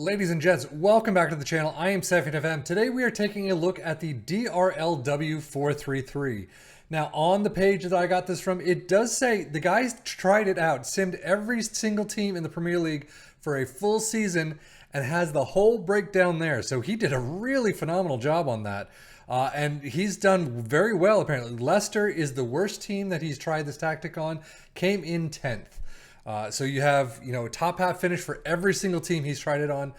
Ladies and gents, welcome back to the channel. I am FM23. Today we are taking a look at the DRLW 433. Now on the page that I got this from, it does say the guys tried it out, simmed every single team in the Premier League for a full season and has the whole breakdown there. So he did a really phenomenal job on that. And he's done very well apparently. Leicester is the worst team that he's tried this tactic on, came in 10th. So you have, top half finish for every single team he's tried it on.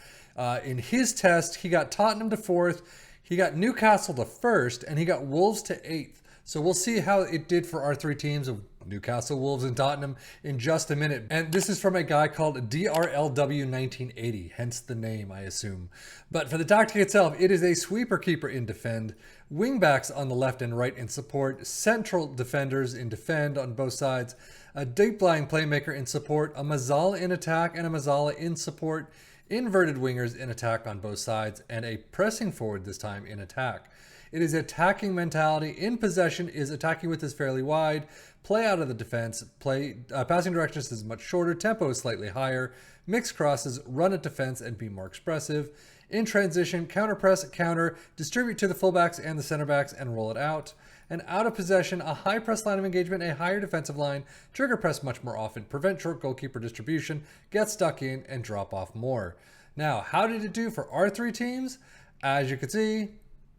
In his test, he got Tottenham to 4th, he got Newcastle to 1st, and he got Wolves to 8th. So we'll see how it did for our three teams of Newcastle, Wolves, and Tottenham in just a minute. And this is from a guy called DRLW 1980, hence the name, I assume. But for the tactic itself, it is a sweeper keeper in defend, wingbacks on the left and right in support, central defenders in defend on both sides, a deep lying playmaker in support, a Mazzala in attack and a Mazzala in support, inverted wingers in attack on both sides, and a pressing forward this time in attack. It is attacking mentality. In possession is attacking width is fairly wide, play out of the defense, passing directions is much shorter, tempo is slightly higher, mix crosses, run at defense and be more expressive. In transition, counter press, counter, distribute to the fullbacks and the center backs and roll it out. And out of possession, a high press line of engagement, a higher defensive line, trigger press much more often, prevent short goalkeeper distribution, get stuck in, and drop off more. Now, how did it do for our three teams? As you can see,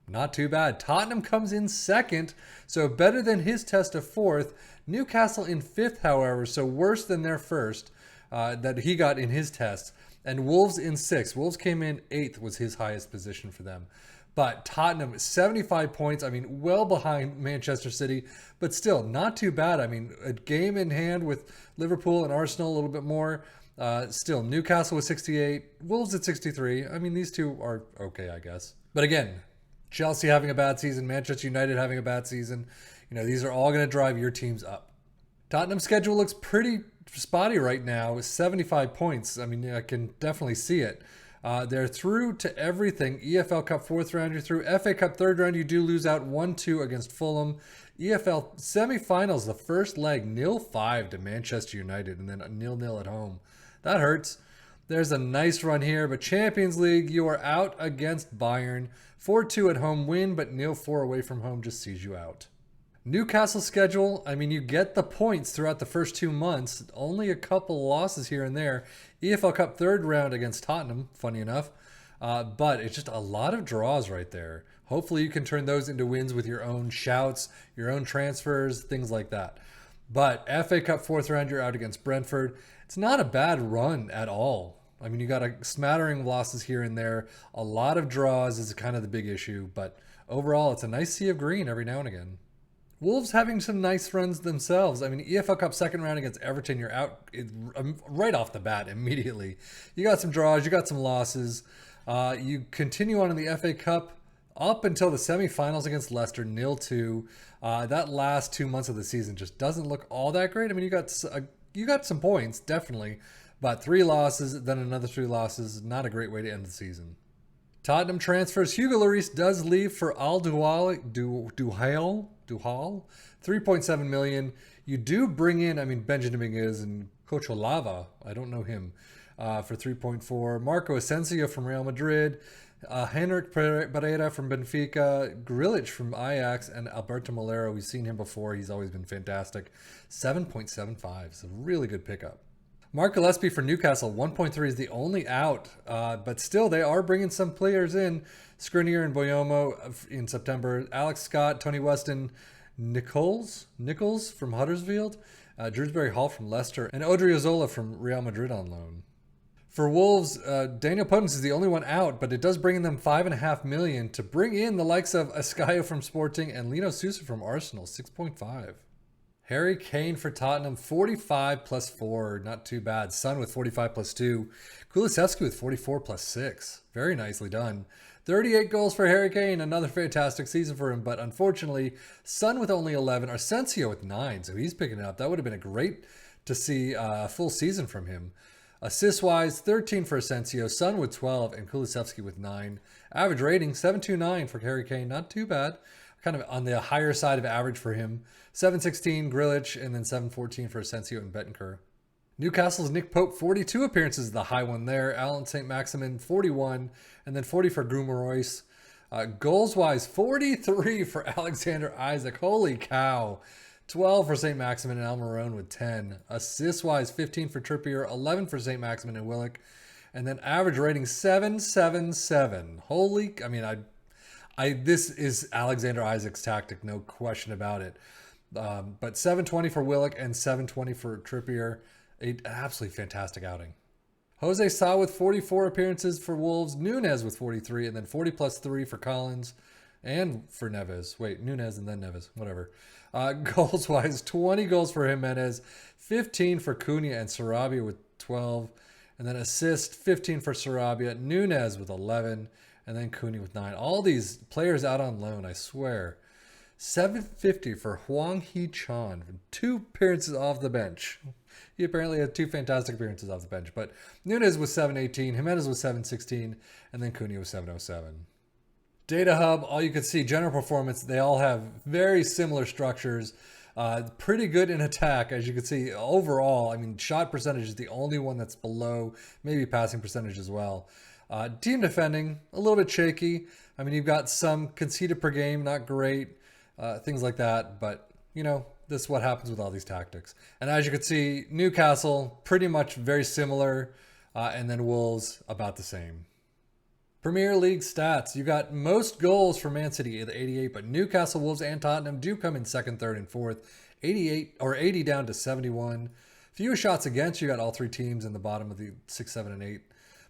not too bad. Tottenham comes in 2nd, so better than his test of 4th. Newcastle in 5th, however, so worse than their 1st that he got in his test. And Wolves in 6th. Wolves came in 8th, was his highest position for them. But Tottenham, 75 points. I mean, well behind Manchester City, but still not too bad. I mean, a game in hand with Liverpool and Arsenal a little bit more. Still, Newcastle with 68, Wolves at 63. I mean, these two are okay, I guess. But again, Chelsea having a bad season, Manchester United having a bad season. These are all going to drive your teams up. Tottenham's schedule looks pretty spotty right now with 75 points. I mean, I can definitely see it. They're through to everything. EFL Cup 4th round, you're through. FA Cup 3rd round, you do lose out 1-2 against Fulham. EFL semifinals, the first leg, 0-5 to Manchester United, and then 0-0 at home. That hurts. There's a nice run here, but Champions League, you are out against Bayern. 4-2 at home win, but 0-4 away from home just sees you out. Newcastle schedule, I mean, you get the points throughout the first 2 months. Only a couple losses here and there. EFL Cup 3rd round against Tottenham, funny enough. But it's just a lot of draws right there. Hopefully you can turn those into wins with your own shouts, your own transfers, things like that. But FA Cup 4th round, you're out against Brentford. It's not a bad run at all. I mean, you got a smattering of losses here and there. A lot of draws is kind of the big issue. But overall, it's a nice sea of green every now and again. Wolves having some nice runs themselves. I mean, EFL Cup 2nd round against Everton, you're out right off the bat immediately. You got some draws, you got some losses. You continue on in the FA Cup up until the semifinals against Leicester, 0-2. That last 2 months of the season just doesn't look all that great. I mean, you got some points, definitely, but 3 losses, then another 3 losses. Not a great way to end the season. Tottenham transfers. Hugo Lloris does leave for Al Duhal, 3.7 million. You do bring in, I mean, Benjamin Dominguez and Cocholava. I don't know him. For 3.4. Marco Asensio from Real Madrid. Henrik Pereira from Benfica. Grilic from Ajax. And Alberto Molero. We've seen him before. He's always been fantastic. 7.75. It's a really good pickup. Mark Gillespie for Newcastle, 1.3 is the only out, but still they are bringing some players in. Skriniar and Boyomo in September, Alex Scott, Tony Weston, Nichols from Huddersfield, Drewsbury Hall from Leicester, and Odriozola from Real Madrid on loan. For Wolves, Daniel Podence is the only one out, but it does bring in them $5.5 million to bring in the likes of Ascaio from Sporting and Lino Sousa from Arsenal, 6.5. Harry Kane for Tottenham, 45 plus 4. Not too bad. Son with 45 plus 2. Kulusevski with 44 plus 6. Very nicely done. 38 goals for Harry Kane. Another fantastic season for him. But unfortunately, Son with only 11. Asensio with 9. So he's picking it up. That would have been a great to see a full season from him. Assist-wise, 13 for Asensio. Son with 12. And Kulusevski with 9. Average rating, 7.29 for Harry Kane. Not too bad. Kind of on the higher side of average for him. 7.16 Grilic, and then 7.14 for Asensio and Bentancur. Newcastle's Nick Pope, 42 appearances, the high one there. Alan St. Maximin, 41, and then 40 for Guimaraes. Goals-wise, 43 for Alexander Isak. Holy cow. 12 for St. Maximin and Almiron with 10. Assists-wise, 15 for Trippier, 11 for St. Maximin and Willock. And then average rating, 777. Holy, this is Alexander Isak's tactic, no question about it. But 720 for Willock and 720 for Trippier. An absolutely fantastic outing. Jose Sa with 44 appearances for Wolves. Nunez with 43, and then 40 plus 3 for Collins and for Neves. Wait, Nunez and then Neves, whatever. Goals-wise, 20 goals for Jimenez, 15 for Cunha and Sarabia with 12, and then assist, 15 for Sarabia, Nunez with 11, and then Cunha with 9. All these players out on loan, I swear. 750 for Huang Hee-chan, 2 appearances off the bench. He apparently had 2 fantastic appearances off the bench, but Nunez was 718, Jimenez was 716, and then Cunha was 707. Data Hub, all you can see, general performance, they all have very similar structures. Pretty good in attack, as you can see. Overall, shot percentage is the only one that's below, maybe passing percentage as well. Team defending, a little bit shaky. You've got some conceded per game, not great, things like that, but, this is what happens with all these tactics. And as you can see, Newcastle, pretty much very similar, and then Wolves, about the same. Premier League stats, you got most goals for Man City at 88, but Newcastle, Wolves, and Tottenham do come in second, third, and fourth. 80 down to 71. Fewest shots against, you got all 3 teams in the bottom of the 6, 7, and 8.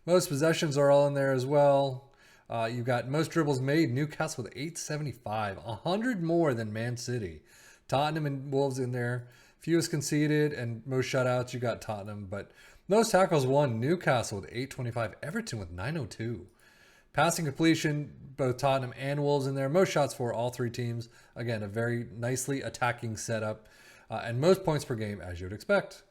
Most possessions are all in there as well. You got most dribbles made, Newcastle with 875, 100 more than Man City. Tottenham and Wolves in there. Fewest conceded and most shutouts, you got Tottenham, but most tackles won, Newcastle with 825, Everton with 902. Passing completion, both Tottenham and Wolves in there. Most shots for all 3 teams. Again, a very nicely attacking setup. And most points per game, as you would expect.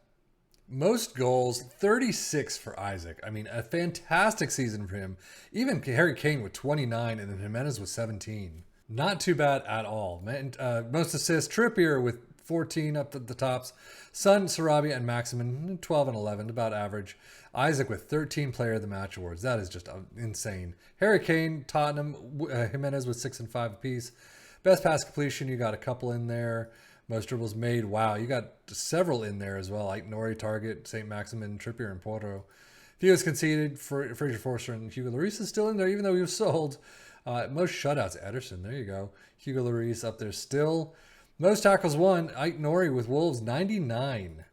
Most goals, 36 for Isak. A fantastic season for him. Even Harry Kane with 29 and then Jimenez with 17. Not too bad at all. Most assists, Trippier with 14 up to the tops. Son, Sarabia, and Maximin, 12 and 11, about average. Isak with 13 Player of the Match awards. That is just insane. Harry Kane, Tottenham, Jimenez with 6 and 5 apiece. Best pass completion, you got a couple in there. Most dribbles made, wow, you got several in there as well, like Nori, Target, St. Maximin, Trippier, and Porto. Fewest conceded, Fraser Forster and Hugo Lloris is still in there, even though he was sold. Most shutouts, Ederson, there you go. Hugo Lloris up there still. Most tackles won, Ike Nori with Wolves, 99.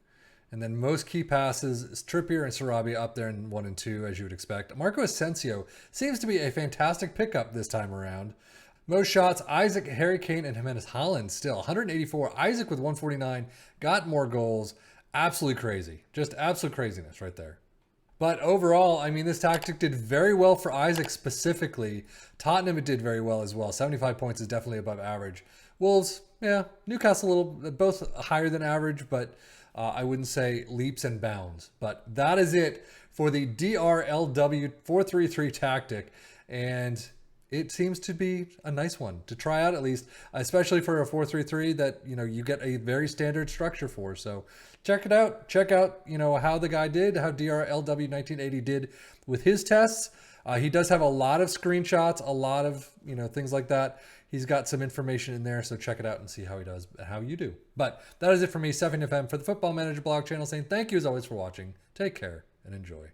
And then most key passes, Trippier and Sarabia up there in 1 and 2, as you would expect. Marco Asensio seems to be a fantastic pickup this time around. Most shots, Isak, Harry Kane, and Jimenez. Haaland still, 184. Isak with 149, got more goals. Absolutely crazy. Just absolute craziness right there. But overall, this tactic did very well for Isak specifically. Tottenham, it did very well as well. 75 points is definitely above average. Wolves, yeah, Newcastle a little, both higher than average, but I wouldn't say leaps and bounds. But that is it for the DRLW 433 tactic. And it seems to be a nice one to try out, at least, especially for a 433 that, you get a very standard structure for. So check it out. Check out, how the guy did, how DRLW 1980 did with his tests. He does have a lot of screenshots, a lot of, things like that. He's got some information in there, so check it out and see how he does, how you do. But that is it for me, Stefan FM, for the Football Manager blog channel, saying thank you as always for watching. Take care and enjoy.